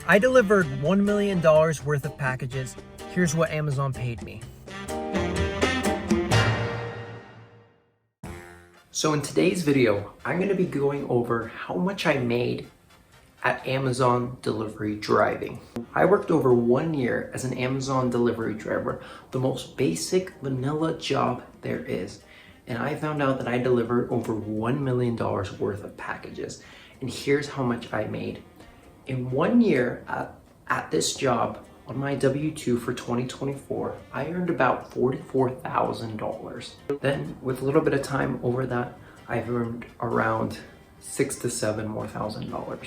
I delivered $1 million worth of packages. Here's what Amazon paid me. So in today's video, I'm going to be going over how much I made at Amazon delivery driving. I worked over 1 year as an Amazon delivery driver, the most basic vanilla job there is. And I found out that I delivered over $1 million worth of packages. And here's how much I made. In 1 year at this job, on my W-2 for 2024, I earned about $44,000. Then with a little bit of time over that, I've earned around $6,000 to $7,000 more.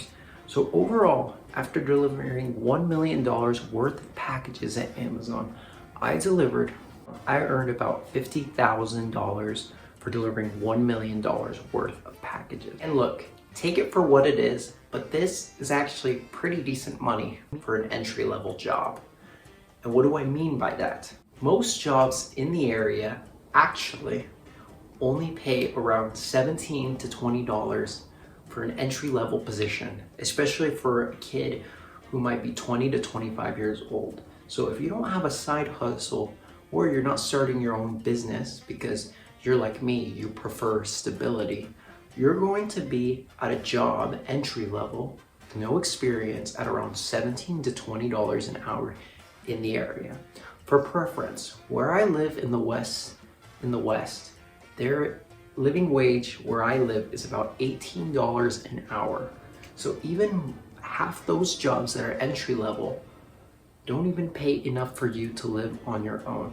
So overall, after delivering $1 million worth of packages at Amazon, I earned about $50,000 for delivering $1 million worth of packages. And look, take it for what it is, but this is actually pretty decent money for an entry-level job. And what do I mean by that? Most jobs in the area actually only pay around $17 to $20 for an entry-level position, especially for a kid who might be 20 to 25 years old. So if you don't have a side hustle or you're not starting your own business because you're like me, you prefer stability, you're going to be at a job entry level, no experience, at around $17 to $20 an hour in the area. For preference, where I live in the West, their living wage where I live is about $18 an hour. So even half those jobs that are entry level don't even pay enough for you to live on your own.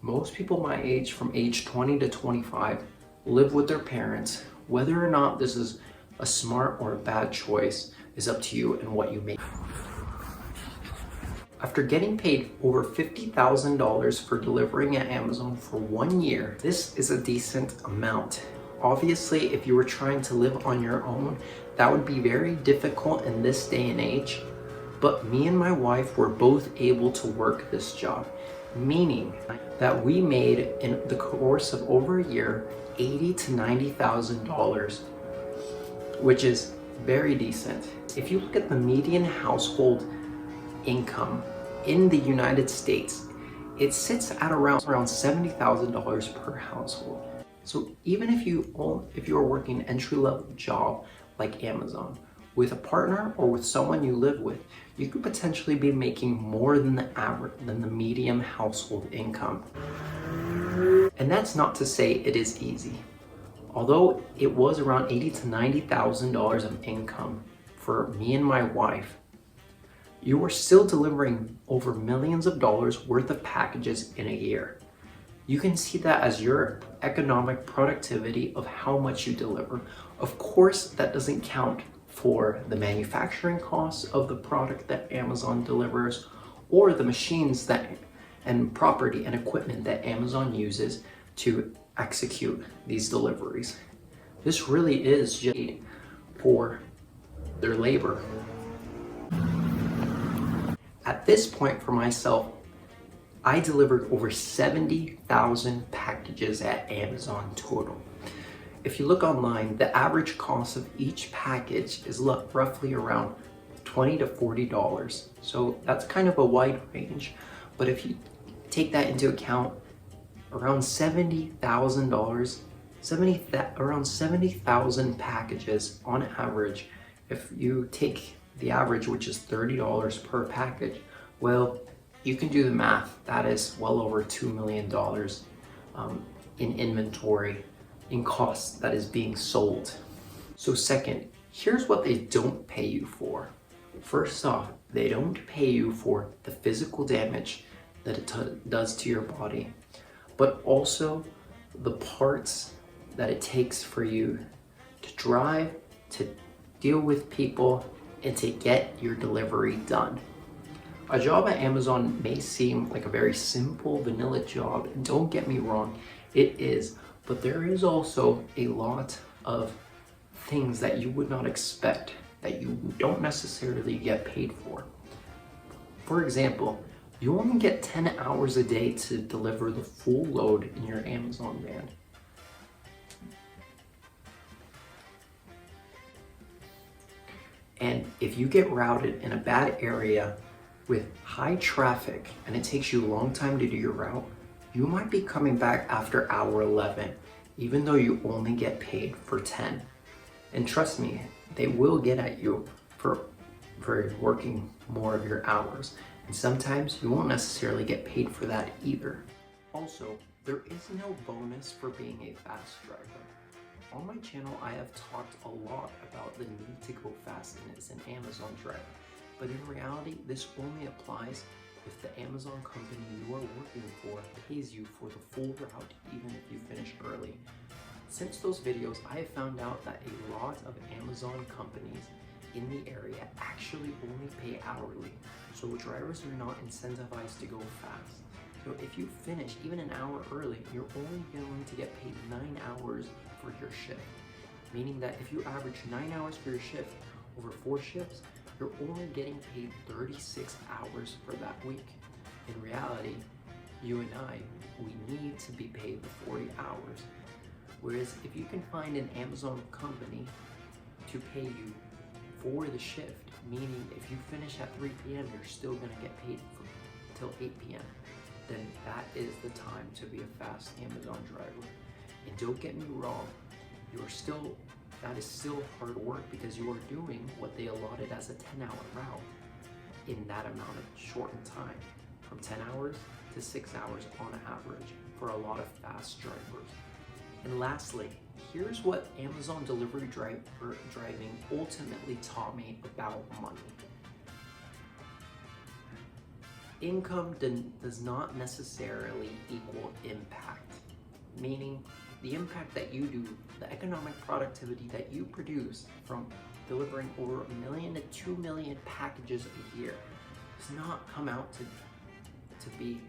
Most people my age, from age 20 to 25, live with their parents. Whether or not this is a smart or a bad choice is up to you and what you make. After getting paid over $50,000 for delivering at Amazon for 1 year, this is a decent amount. Obviously, if you were trying to live on your own, that would be very difficult in this day and age. But me and my wife were both able to work this job, meaning that we made, in the course of over a year, $80,000 to $90,000, which is very decent. If you look at the median household income in the United States, it sits at around $70,000 per household. So even if you're working an entry-level job like Amazon with a partner or with someone you live with, you could potentially be making more than the median household income. And that's not to say it is easy. Although it was around $80,000 to $90,000 of income for me and my wife, you are still delivering over millions of dollars worth of packages in a year. You can see that as your economic productivity of how much you deliver. Of course, that doesn't count for the manufacturing costs of the product that Amazon delivers, or the machines and property and equipment that Amazon uses to execute these deliveries. This really is just for their labor. At this point for myself, I delivered over 70,000 packages at Amazon total. If you look online, the average cost of each package is roughly around $20 to $40. So that's kind of a wide range, but if you take that into account, around around 70,000 packages on average. If you take the average, which is $30 per package, well, you can do the math. That is well over $2 million in inventory, in costs that is being sold. So second, here's what they don't pay you for. First off, they don't pay you for the physical damage that it does to your body, but also the parts that it takes for you to drive, to deal with people, and to get your delivery done. A job at Amazon may seem like a very simple vanilla job, and don't get me wrong, it is, but there is also a lot of things that you would not expect, that you don't necessarily get paid for. For example, you only get 10 hours a day to deliver the full load in your Amazon van. And if you get routed in a bad area with high traffic and it takes you a long time to do your route, you might be coming back after hour 11, even though you only get paid for 10. And trust me, they will get at you for working more of your hours. And sometimes you won't necessarily get paid for that either. Also, there is no bonus for being a fast driver. On my channel, I have talked a lot about the need to go fast as an Amazon driver, but in reality, this only applies if the Amazon company you are working for pays you for the full route, even if you finish early. Since those videos, I have found out that a lot of Amazon companies in the area actually only pay hourly, so drivers are not incentivized to go fast. So if you finish even an hour early, you're only going to get paid 9 hours for your shift. Meaning that if you average 9 hours for your shift over 4 shifts, you're only getting paid 36 hours for that week. In reality, you and I, we need to be paid the 40 hours. Whereas if you can find an Amazon company to pay you for the shift, meaning if you finish at 3 p.m., you're still gonna get paid till 8 p.m., then that is the time to be a fast Amazon driver. And don't get me wrong, that is still hard work because you are doing what they allotted as a 10-hour route in that amount of shortened time, from 10 hours to 6 hours on average for a lot of fast drivers. And lastly, here's what Amazon delivery driving ultimately taught me about money. Income does not necessarily equal impact, meaning the impact that you do, the economic productivity that you produce from delivering over 1 million to 2 million packages a year does not come out to be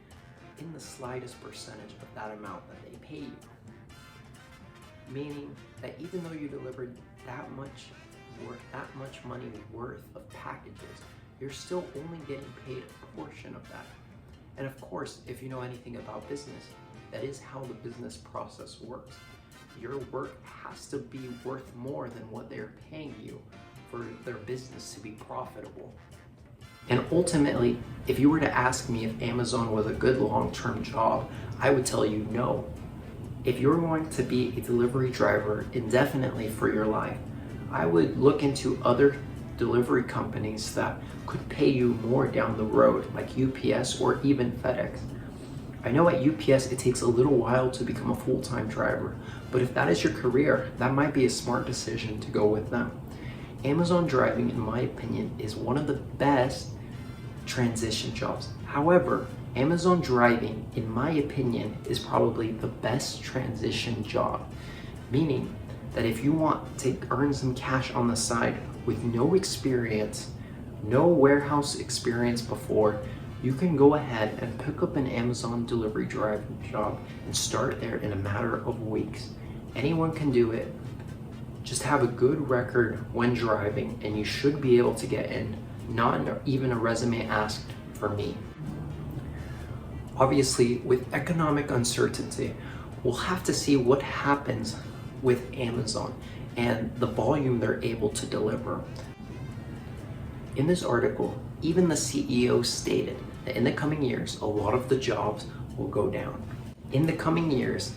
in the slightest percentage of that amount that they pay you. Meaning that even though you delivered that much money worth of packages, you're still only getting paid a portion of that. And of course, if you know anything about business, that is how the business process works. Your work has to be worth more than what they're paying you for their business to be profitable. And ultimately, if you were to ask me if Amazon was a good long-term job, I would tell you no. If you're going to be a delivery driver indefinitely for your life, I would look into other delivery companies that could pay you more down the road, like UPS or even FedEx. I know at UPS it takes a little while to become a full-time driver, but if that is your career, that might be a smart decision to go with them. Amazon driving, in my opinion, is one of the best transition jobs. However, Amazon driving, in my opinion, is probably the best transition job, meaning that if you want to earn some cash on the side with no experience, no warehouse experience before, you can go ahead and pick up an Amazon delivery driving job and start there in a matter of weeks. Anyone can do it. Just have a good record when driving and you should be able to get in. Not even a resume asked for me. Obviously, with economic uncertainty, we'll have to see what happens with Amazon and the volume they're able to deliver. In this article, even the CEO stated that in the coming years, a lot of the jobs will go down. In the coming years,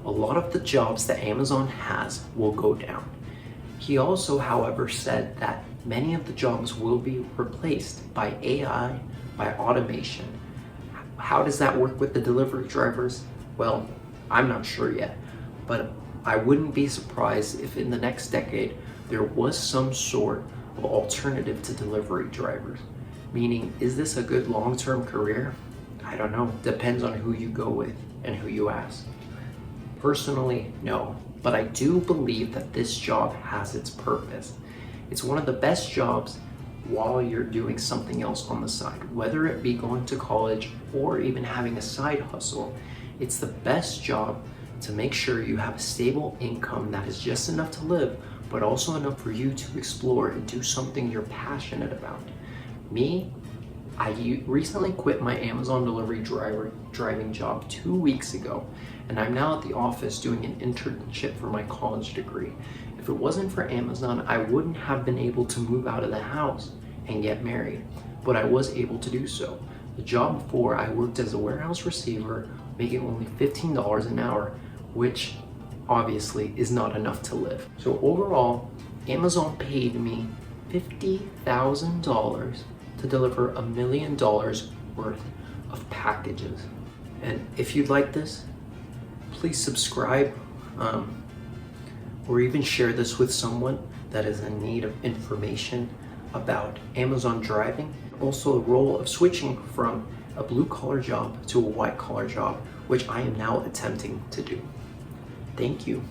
a lot of the jobs that Amazon has will go down. He also, however, said that many of the jobs will be replaced by AI, by automation. How does that work with the delivery drivers? Well, I'm not sure yet, but I wouldn't be surprised if in the next decade there was some sort of alternative to delivery drivers. Meaning, is this a good long-term career? I don't know. Depends on who you go with and who you ask. Personally, no. But I do believe that this job has its purpose. It's one of the best jobs while you're doing something else on the side, whether it be going to college or even having a side hustle. It's the best job to make sure you have a stable income that is just enough to live, but also enough for you to explore and do something you're passionate about. Me, I recently quit my Amazon delivery driving job 2 weeks ago, and I'm now at the office doing an internship for my college degree. If If it wasn't for Amazon, I wouldn't have been able to move out of the house and get married, but I was able to do so. The job before, I worked as a warehouse receiver, making only $15 an hour, which obviously is not enough to live. So overall, Amazon paid me $50,000 to deliver $1 million worth of packages. And if you'd like this, please subscribe, or even share this with someone that is in need of information about Amazon driving. Also, the role of switching from a blue-collar job to a white-collar job, which I am now attempting to do. Thank you.